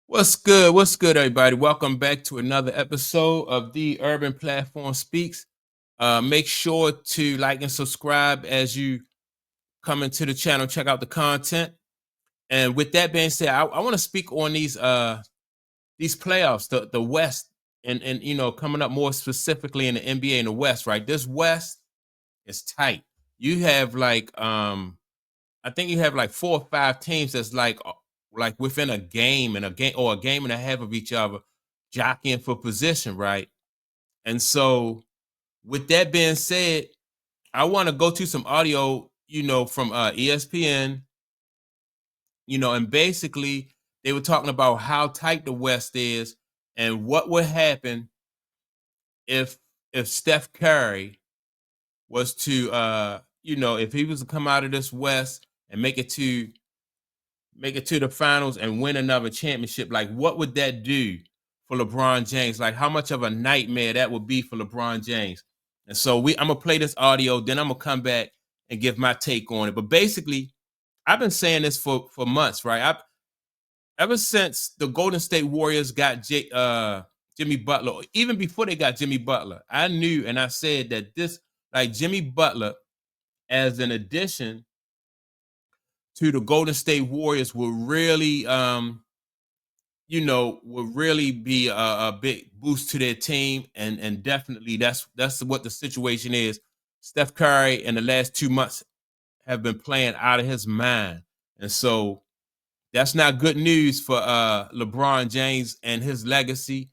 What's good? What's good, everybody? Welcome back to another episode of the Urban Platform Speaks. Make sure to like and subscribe as you come into the channel, check out the content. And with that being said, I want to speak on these playoffs, the West, and coming up more specifically in the NBA in the West, right? This West is tight. You have I think you have like 4 or 5 teams that's like within a game and a game or a game and a half of each other, jockeying for position, right? And so, with that being said, I want to go to some audio, from ESPN, and basically they were talking about how tight the West is and what would happen if Steph Curry was to if he was to come out of this West and make it to the finals and win another championship, like what would that do for LeBron James? Like how much of a nightmare that would be for LeBron James. And so I'm gonna play this audio, then I'm gonna come back and give my take on it. But basically, I've been saying this for months, right? Ever since the Golden State Warriors got Jimmy Butler, or even before they got Jimmy Butler, I knew and I said that this, like Jimmy Butler, as an addition to the Golden State Warriors, will really would really be a big boost to their team, and definitely that's what the situation is. Steph Curry in the last 2 months have been playing out of his mind, and so that's not good news for LeBron James and his legacy.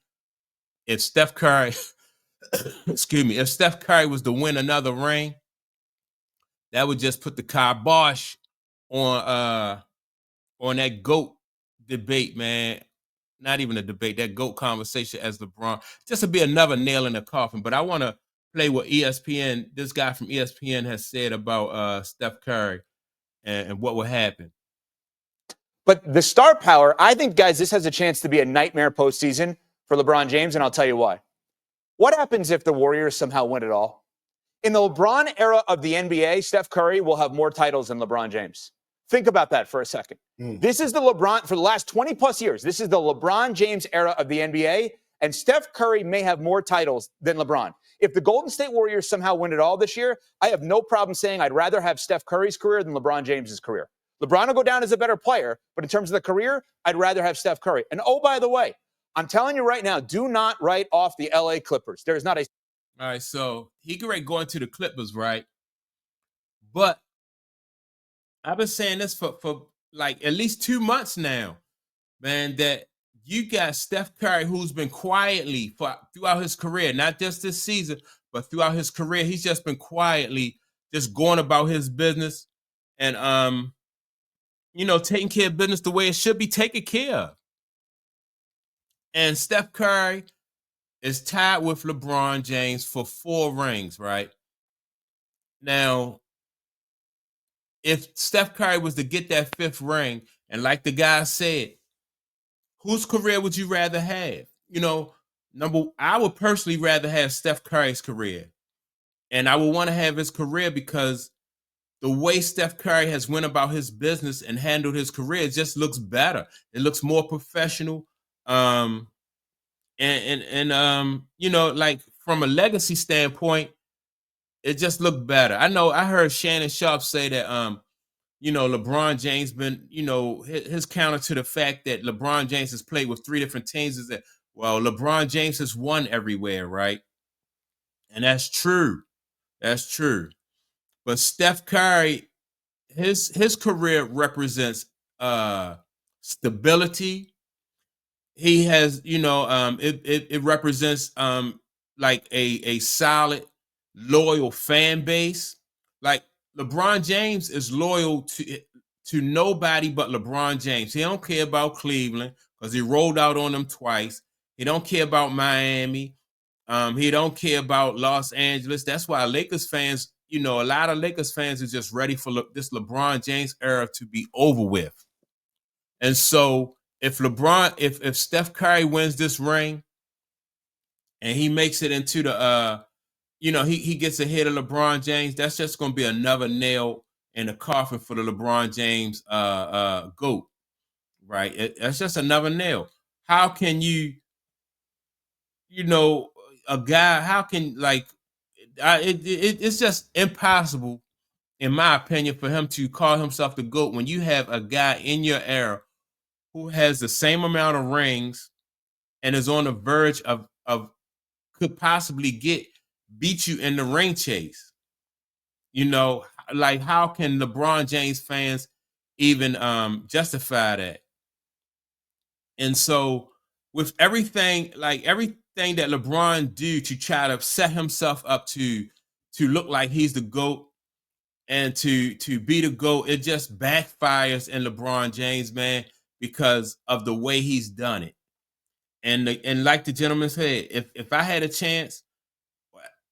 If Steph Curry, excuse me, if Steph Curry was to win another ring, that would just put the kibosh on that GOAT debate, man. Not even a debate, that GOAT conversation as LeBron, just to be another nail in the coffin. But I want to play what this guy from ESPN has said about Steph Curry and what will happen. But the star power, I think, guys, this has a chance to be a nightmare postseason for LeBron James, and I'll tell you why. What happens if the Warriors somehow win it all? In the LeBron era of the NBA, Steph Curry will have more titles than LeBron James. Think about that for a second. This is the LeBron, for the last 20 plus years, this is the LeBron James era of the NBA, and Steph Curry may have more titles than LeBron. If the Golden State Warriors somehow win it all this year, I have no problem saying I'd rather have Steph Curry's career than LeBron James's career. LeBron will go down as a better player, but in terms of the career, I'd rather have Steph Curry. And oh, by the way, I'm telling you right now, do not write off the LA Clippers. There is not a. All right, so he could right going to the Clippers, right? But I've been saying this for like at least 2 months now, man, that you got Steph Curry, who's been quietly throughout his career, not just this season, but throughout his career, he's just been quietly just going about his business and taking care of business the way it should be taken care of. And Steph Curry is tied with LeBron James for 4 rings, right? Now, if Steph Curry was to get that 5th ring, and like the guy said, whose career would you rather have? I would personally rather have Steph Curry's career. And I would want to have his career because the way Steph Curry has went about his business and handled his career, it just looks better. It looks more professional. Like from a legacy standpoint, it just looked better. I heard Shannon Sharp say that LeBron James been, his counter to the fact that LeBron James has played with 3 different teams is that, well, LeBron James has won everywhere, right? And that's true. That's true. But Steph Curry, his career represents stability. He has, it represents like a solid, loyal fan base. Like LeBron James is loyal to nobody but LeBron James. He don't care about Cleveland because he rolled out on them twice. He don't care about Miami. He don't care about Los Angeles. That's why Lakers fans, a lot of Lakers fans are just ready for this LeBron James era to be over with. And so if Steph Curry wins this ring and he makes it into the he gets ahead of LeBron James, that's just going to be another nail in the coffin for the LeBron James GOAT, right? That's just another nail. how can you, a guy, how can like, it's just impossible, in my opinion, for him to call himself the GOAT when you have a guy in your era who has the same amount of rings and is on the verge of could possibly beat you in the ring chase. You know, like how can LeBron James fans even justify that? And so with everything, like everything that LeBron do to try to set himself up to look like he's the GOAT and to be the GOAT, it just backfires in LeBron James, man, because of the way he's done it. And like the gentleman said, if I had a chance,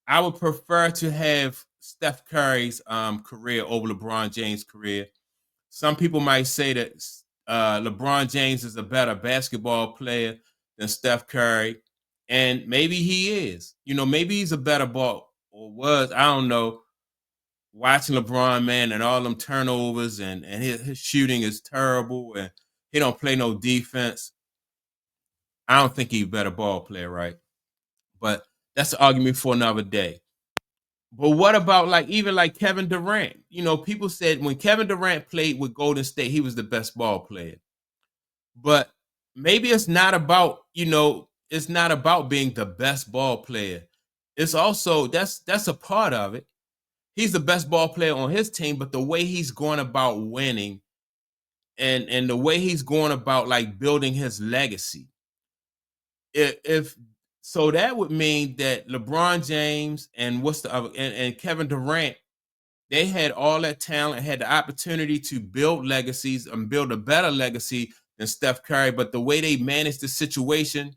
I would prefer to have Steph Curry's career over LeBron James' career. Some people might say that LeBron James is a better basketball player than Steph Curry, and maybe he is. You know, maybe he's a better ball or was. I don't know. Watching LeBron, man, and all them turnovers and his shooting is terrible, and he don't play no defense. I don't think he's a better ball player, right? But that's an argument for another day. But what about like even like Kevin Durant? You know, people said when Kevin Durant played with Golden State, he was the best ball player. But maybe it's not about, it's not about being the best ball player. It's also that's a part of it. He's the best ball player on his team, but the way he's going about winning and the way he's going about like building his legacy. If so, that would mean that LeBron James and what's the other and Kevin Durant, they had all that talent, had the opportunity to build legacies and build a better legacy than Steph Curry. But the way they managed the situation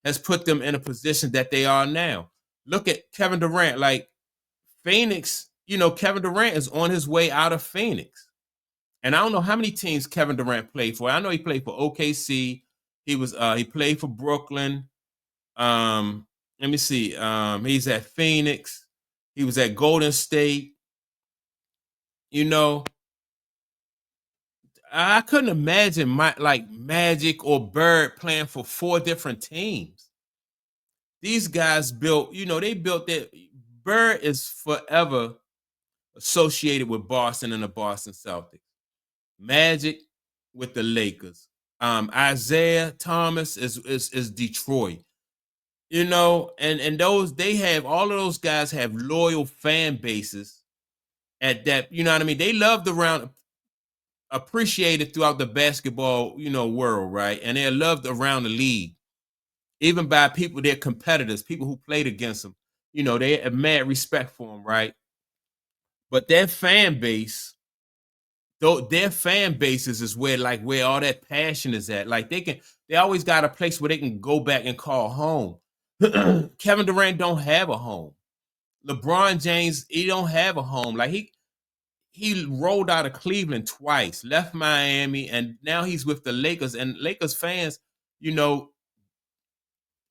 has put them in a position that they are now. Look at Kevin Durant, like Phoenix, Kevin Durant is on his way out of Phoenix. And I don't know how many teams Kevin Durant played for. I know he played for OKC. He played for Brooklyn. Let me see. He's at Phoenix. He was at Golden State. You know, I couldn't imagine like Magic or Bird playing for 4 different teams. These guys built, they built that. Bird is forever associated with Boston and the Boston Celtics. Magic with the Lakers. Isaiah Thomas is Detroit. And those they have all of those guys have loyal fan bases at that. You know what I mean? They loved around appreciated throughout the basketball, world, right? And they're loved around the league, even by people, their competitors, people who played against them. They have mad respect for them, right? But their fan base, though, their fan bases is where all that passion is at. Like they always got a place where they can go back and call home. Kevin Durant don't have a home. LeBron James, he don't have a home. Like he rolled out of Cleveland twice, left Miami, and now he's with the Lakers. And Lakers fans,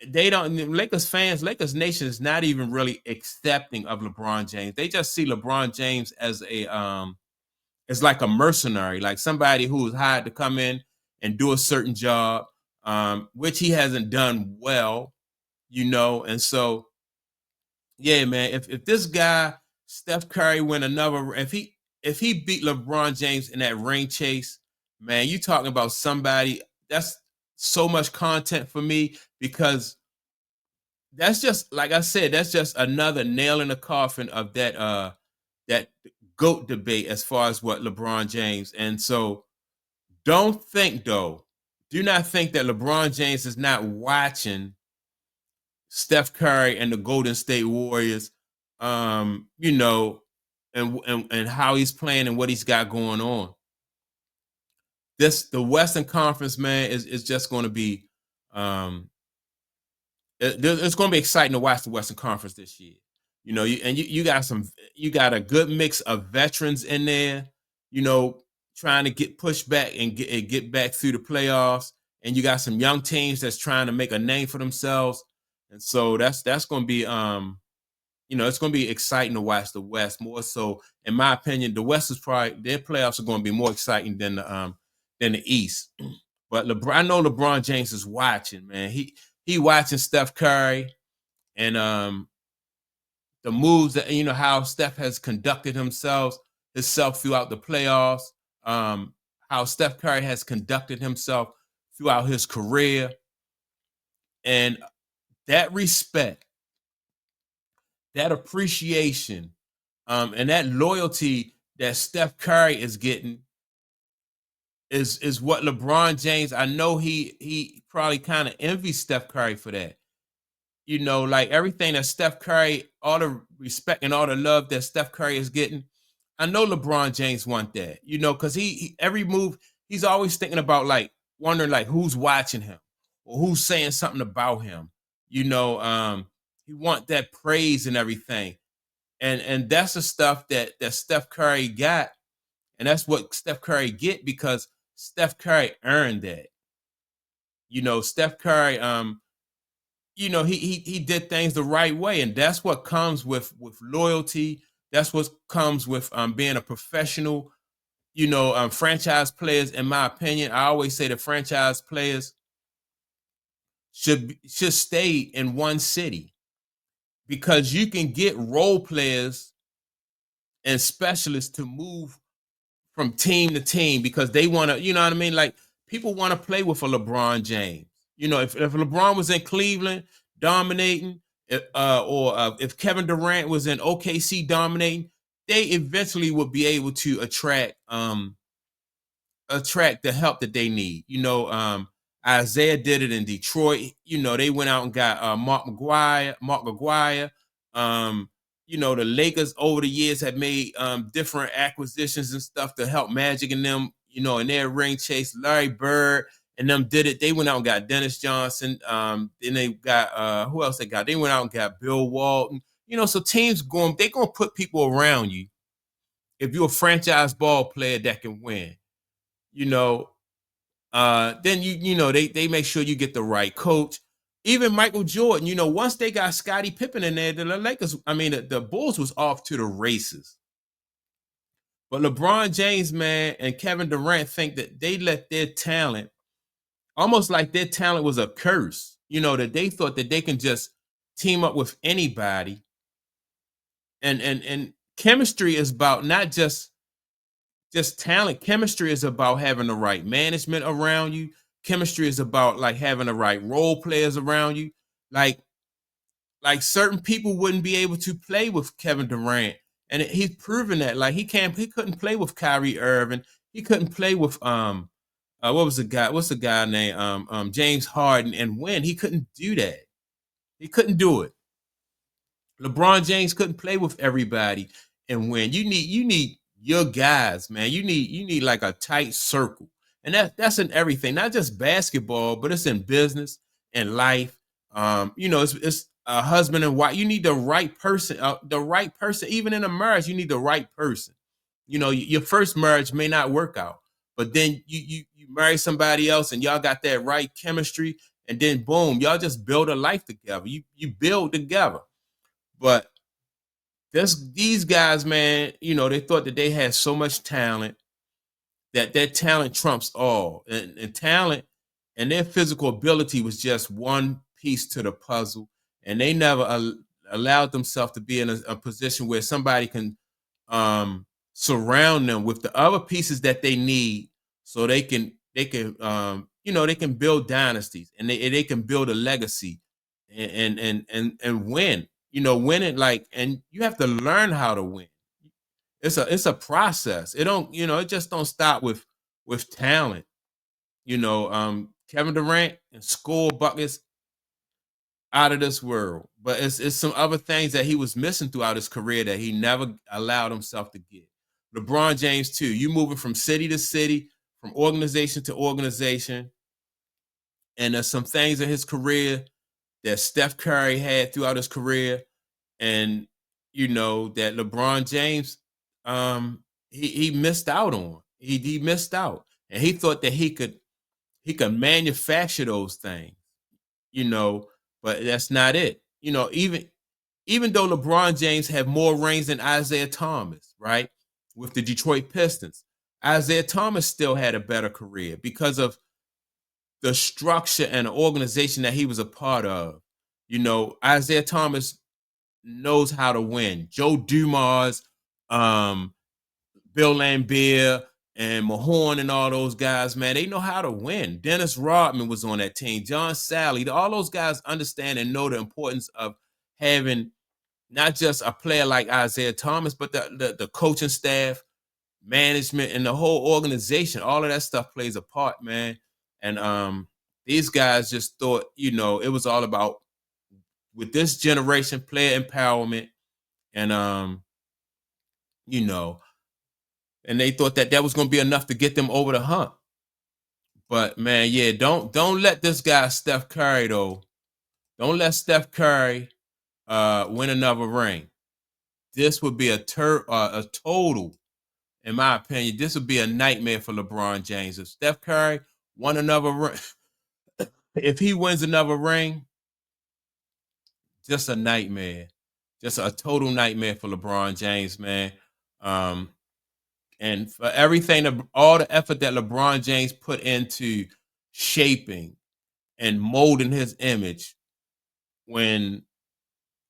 they don't. Lakers fans, Lakers Nation is not even really accepting of LeBron James. They just see LeBron James as as like a mercenary, like somebody who was hired to come in and do a certain job, which he hasn't done well, And so, yeah, man, if this guy Steph Curry win another, if he beat LeBron James in that ring chase, man, you talking about somebody that's so much content for me, because that's just like I said, that's just another nail in the coffin of that GOAT debate as far as what LeBron James. And so do not think that LeBron James is not watching Steph Curry and the Golden State Warriors, and how he's playing and what he's got going on. The Western Conference, man, is just going to be it's going to be exciting to watch the Western Conference this year. You got a good mix of veterans in there, trying to get pushed back and get back through the playoffs, and you got some young teams that's trying to make a name for themselves. And so that's going to be it's going to be exciting to watch the West more so. In my opinion, the West is probably their playoffs are going to be more exciting than the East. But I know LeBron James is watching, man. He watching Steph Curry and the moves that how Steph has conducted himself throughout the playoffs, how Steph Curry has conducted himself throughout his career, and that respect, that appreciation, and that loyalty that Steph Curry is getting is what LeBron James. I know he probably kind of envies Steph Curry for that. Like everything that Steph Curry, all the respect and all the love that Steph Curry is getting, I know LeBron James want that, because he every move, he's always thinking about like wondering like who's watching him or who's saying something about him. He want that praise and everything. And that's the stuff that Steph Curry got. And that's what Steph Curry get because Steph Curry earned that. Steph Curry, he did things the right way, and that's what comes with loyalty. That's what comes with being a professional. Franchise players, in my opinion, I always say the franchise players should stay in one city because you can get role players and specialists to move from team to team because they want to, you know what I mean? Like people want to play with a LeBron James. If LeBron was in Cleveland dominating, if Kevin Durant was in OKC dominating, they eventually would be able to attract the help that they need. Isaiah did it in Detroit. They went out and got Mark McGuire. The Lakers over the years have made different acquisitions and stuff to help Magic and them, in their ring chase. Larry Bird and them did it. They went out and got Dennis Johnson. Then they got who else they got? They went out and got Bill Walton. So teams they're gonna put people around you if you're a franchise ball player that can win. Then they make sure you get the right coach. Even Michael Jordan, once they got Scottie Pippen in there, the Lakers, the Bulls was off to the races. But LeBron James, man, and Kevin Durant think that they let their talent, almost like their talent was a curse, that they thought that they can just team up with anybody. And chemistry is about not just talent. Chemistry is about having the right management around you. Chemistry is about like having the right role players around you. Like certain people wouldn't be able to play with Kevin Durant, and he's proven that. Like he couldn't play with Kyrie Irving. He couldn't play with what's the guy named James Harden and win. He couldn't do that. He couldn't do it. LeBron James couldn't play with everybody and win. You need your guys, man. You need like a tight circle. And that's in everything, not just basketball, but it's in business and life. It's a husband and wife. You need the right person, even in a marriage, you need the right person. Your first marriage may not work out, but then you marry somebody else and y'all got that right chemistry, and then boom, y'all just build a life together. You build together. But these guys, man, they thought that they had so much talent that their talent trumps all. And talent and their physical ability was just one piece to the puzzle. And they never allowed themselves to be in a position where somebody can surround them with the other pieces that they need so they can they can build dynasties and they can build a legacy and win. Win it and you have to learn how to win. It's a process. It just don't stop with talent. Kevin Durant and score buckets out of this world. But it's some other things that he was missing throughout his career that he never allowed himself to get. LeBron James too. You moving from city to city, from organization to organization, and there's some things in his career that Steph Curry had throughout his career, and that LeBron James he missed out on. He missed out, and he thought that he could manufacture those things, but that's not it. Even though LeBron James had more rings than Isaiah Thomas, right, with the Detroit Pistons, Isaiah Thomas still had a better career because of the structure and the organization that he was a part of. You know, Isaiah Thomas knows how to win. Joe Dumars, Bill Laimbeer, and Mahorn and all those guys, man, they know how to win. Dennis Rodman was on that team. John Sally, all those guys understand and know the importance of having not just a player like Isaiah Thomas, but the coaching staff, management, and the whole organization. All of that stuff plays a part, man. And these guys just thought, you know, it was all about, with this generation, player empowerment, and you know, and they thought that that was going to be enough to get them over the hump. But man, yeah, don't let this guy Steph Curry though. Don't let Steph Curry win another ring. This would be a total, in my opinion, this would be a nightmare for LeBron James. If Steph Curry won another ring, if he wins another ring, just a nightmare. Just a total nightmare for LeBron James, man. And for everything, all the effort that LeBron James put into shaping and molding his image, when,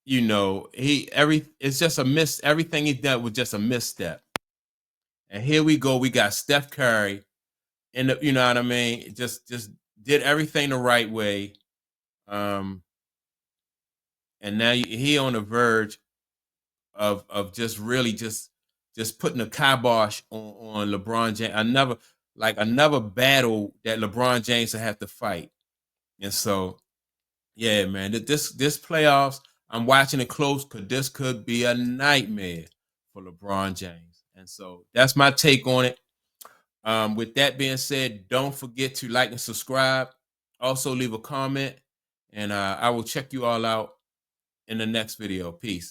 you know, it's just a miss. Everything he did was just a misstep. And here we go. We got Steph Curry, and you know what I mean. Just did everything the right way, and now he on the verge of just really just putting a kibosh on LeBron James. Another battle that LeBron James will have to fight. And so, yeah, man, this playoffs, I'm watching it close because this could be a nightmare for LeBron James. And so that's my take on it. With that being said, don't forget to like and subscribe. Also, leave a comment, and I will check you all out in the next video. Peace.